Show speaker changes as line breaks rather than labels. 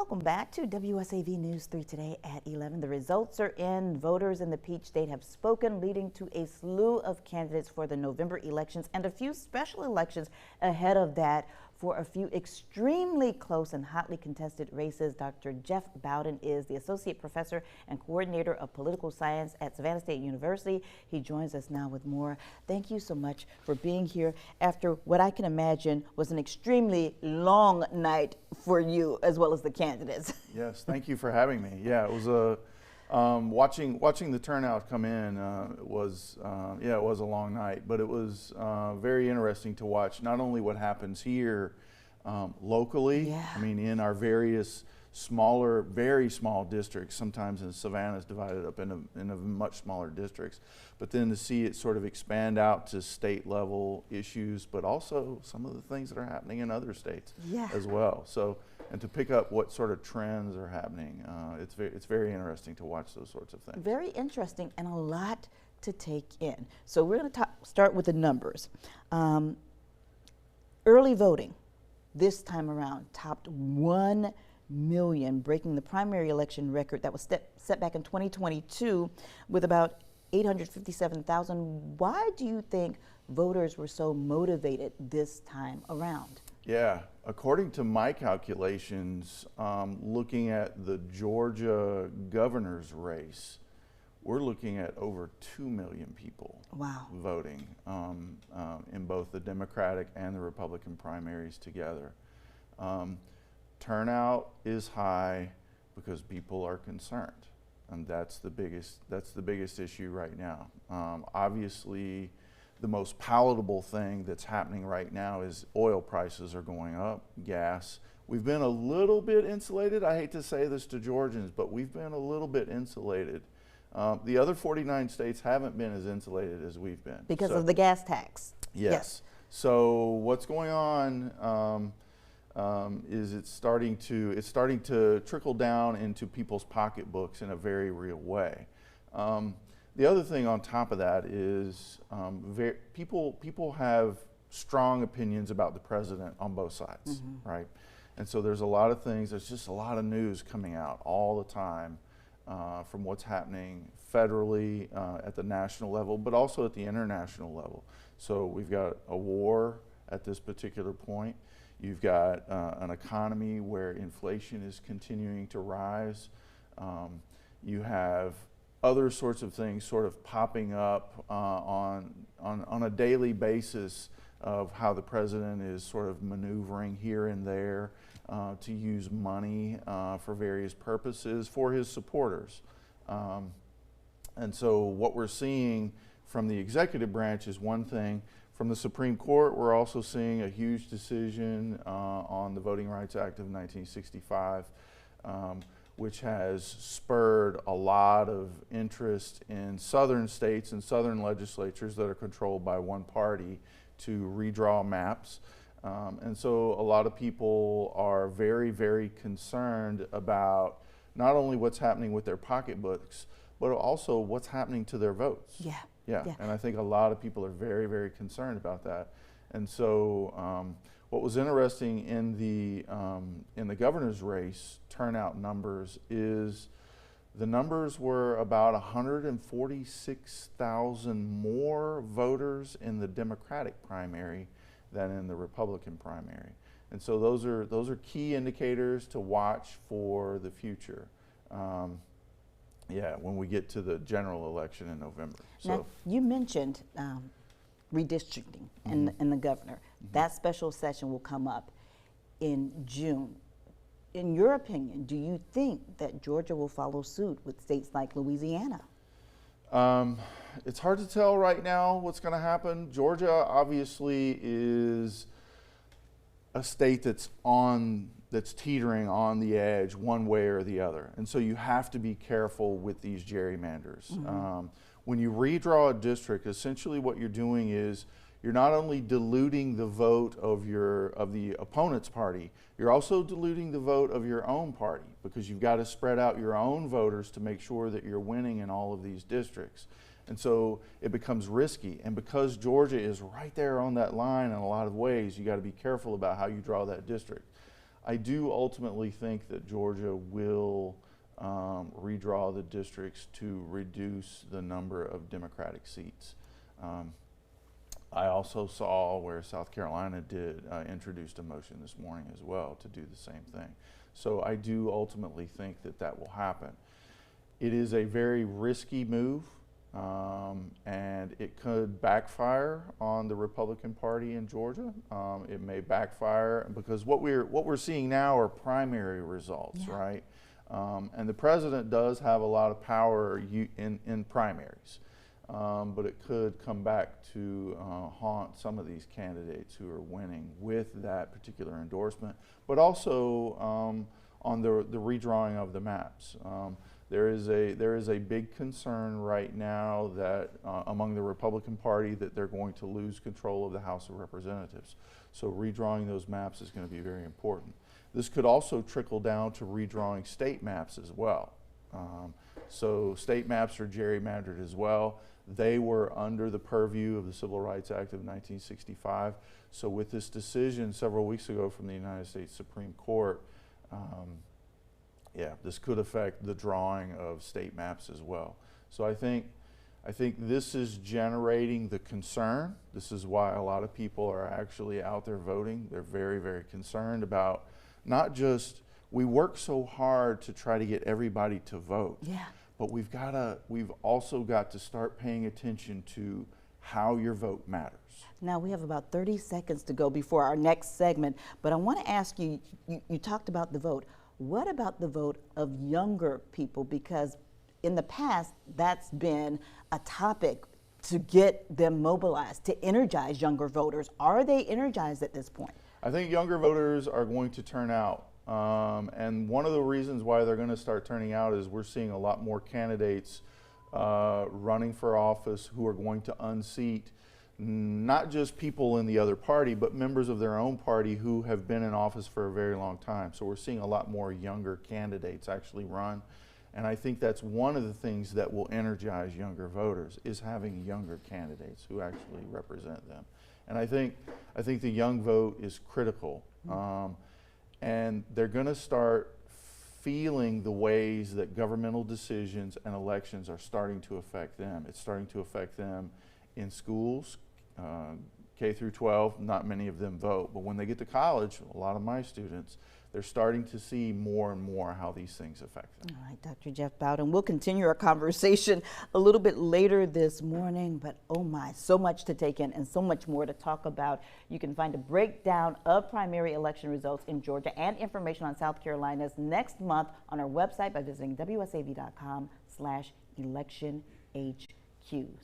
Welcome back to WSAV News 3 today at 11. The results are in. Voters in the Peach State have spoken, leading to a slew of candidates for the November elections and a few special elections ahead of that for a few extremely close and hotly contested races. Dr. Geoff Bowden is the Associate Professor and Coordinator of Political Science at Savannah State University. He joins us now with more. Thank you so much for being here after what I can imagine was an extremely long night for you as well as the candidates.
Yes, thank you for having me. Yeah, it was a watching the turnout come in it was a long night, but it was very interesting to watch not only what happens here locally.
Yeah.
I mean, in our various smaller, very small districts. Sometimes in Savannah is divided up into much smaller districts, but then to see it sort of expand out to state level issues, but also some of the things that are happening in other states as well. So, and to pick up what sort of trends are happening, it's very interesting to watch those sorts of things.
Very interesting and a lot to take in. So we're going to start with the numbers. Early voting this time around topped 1 million, breaking the primary election record that was set back in 2022 with about 857,000. Why do you think voters were so motivated this time around?
Yeah, according to my calculations, looking at the Georgia governor's race, we're looking at over 2 million people voting in both the Democratic and the Republican primaries together. Turnout is high because people are concerned, and that's the biggest issue right now. Obviously, the most palatable thing that's happening right now is oil prices are going up, gas. We've been a little bit insulated. I hate to say this to Georgians, but we've been a little bit insulated. The other 49 states haven't been as insulated as we've been.
Because of the gas tax.
Yes. So what's going on is it's starting to trickle down into people's pocketbooks in a very real way. The other thing on top of that is people have strong opinions about the president on both sides, right? And so there's a lot of things, there's just a lot of news coming out all the time from what's happening federally at the national level, but also at the international level. So we've got a war at this particular point. You've got an economy where inflation is continuing to rise. You have other sorts of things sort of popping up on a daily basis of how the president is sort of maneuvering here and there to use money for various purposes for his supporters. And so what we're seeing from the executive branch is one thing. From the Supreme Court, we're also seeing a huge decision on the Voting Rights Act of 1965, which has spurred a lot of interest in southern states and southern legislatures that are controlled by one party to redraw maps. And so a lot of people are very, very concerned about not only what's happening with their pocketbooks, but also what's happening to their votes. Yeah, and I think a lot of people are very, very concerned about that. And so what was interesting in the governor's race turnout numbers is the numbers were about 146,000 more voters in the Democratic primary than in the Republican primary. And so those are key indicators to watch for the future. When we get to the general election in November.
Now, you mentioned redistricting and the governor. That special session will come up in June. In your opinion, do you think that Georgia will follow suit with states like Louisiana?
It's hard to tell right now what's going to happen. Georgia obviously is a state that's teetering on the edge one way or the other. And so you have to be careful with these gerrymanders. When you redraw a district, essentially what you're doing is you're not only diluting the vote of the opponent's party, you're also diluting the vote of your own party, because you've got to spread out your own voters to make sure that you're winning in all of these districts. And so it becomes risky. And because Georgia is right there on that line in a lot of ways, you got to be careful about how you draw that district. I do ultimately think that Georgia will redraw the districts to reduce the number of Democratic seats. I also saw where South Carolina introduced a motion this morning as well to do the same thing. So I do ultimately think that that will happen. It is a very risky move, and it could backfire on the Republican Party in Georgia. It may backfire because what we're seeing now are primary results,
yeah.
right? And the president does have a lot of power in primaries. But it could come back to haunt some of these candidates who are winning with that particular endorsement, but also on the redrawing of the maps. There is a big concern right now that among the Republican Party that they're going to lose control of the House of Representatives. So redrawing those maps is going to be very important. This could also trickle down to redrawing state maps as well. So state maps are gerrymandered as well. They were under the purview of the Civil Rights Act of 1965. So with this decision several weeks ago from the United States Supreme Court, this could affect the drawing of state maps as well. So I think this is generating the concern. This is why a lot of people are actually out there voting. They're very, very concerned about not just, we work so hard to try to get everybody to vote.
Yeah.
But we've also got to start paying attention to how your vote matters.
Now we have about 30 seconds to go before our next segment, but I want to ask you, you talked about the vote. What about the vote of younger people? Because in the past, that's been a topic to get them mobilized, to energize younger voters. Are they energized at this point?
I think younger voters are going to turn out. And one of the reasons why they're going to start turning out is we're seeing a lot more candidates running for office who are going to unseat not just people in the other party, but members of their own party who have been in office for a very long time. So we're seeing a lot more younger candidates actually run. And I think that's one of the things that will energize younger voters, is having younger candidates who actually represent them. And I think the young vote is critical. And they're going to start feeling the ways that governmental decisions and elections are starting to affect them. It's starting to affect them in schools, K through 12. Not many of them vote, but when they get to college, a lot of my students, they're starting to see more and more how these things affect them.
All right, Dr. Geoff Bowden, we'll continue our conversation a little bit later this morning, but oh my, so much to take in and so much more to talk about. You can find a breakdown of primary election results in Georgia and information on South Carolina's next month on our website by visiting wsav.com/electionhq.